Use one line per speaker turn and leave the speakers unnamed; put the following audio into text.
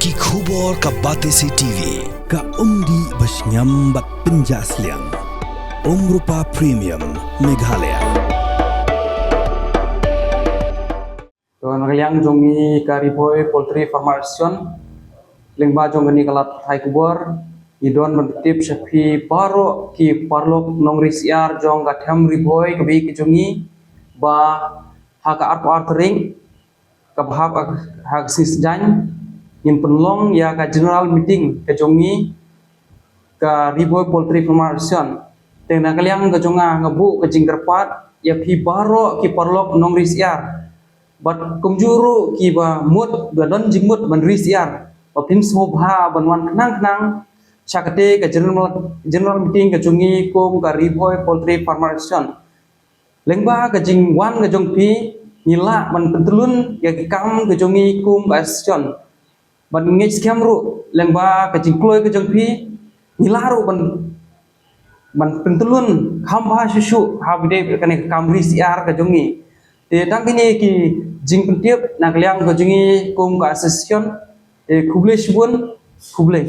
Ki khubor ka Batesi TV
ka umdi basnyambak penjaslian Rupa Premium Meghalaya.
Tuan yang jongi kariboy poultry farmation lengba jongani kalat thai kubor idon mentip sepi baro ki parlok nongris yar jong gatham riboy kebi ki jongi ba haka arpo artering ka bahab hak sis jan yin penlong ya ka general meeting ke jongi ka riboy poultry farmation tena kaliang ke jonga ngebu ke jingkerpat ya pi baro ki parlok nongris yar bat kumjuru ki ba mut gadon jimut ban ris yar ba pin sobha ban wan knang chakate ka general meeting ka jungi kum ka riboy poultry farmation lengba ka jing wan ka jong pi nila ban pentelun ya ki kam ka jungi kum ka station ban ngej kamru lengba ka jing kloy ka jong pi nilaru ban pentelun khamba susu habide kane kam ris yar ka jungi te tang kini ki jing pentiap nak liang ko jungi kum ka session e kuble shibun kuble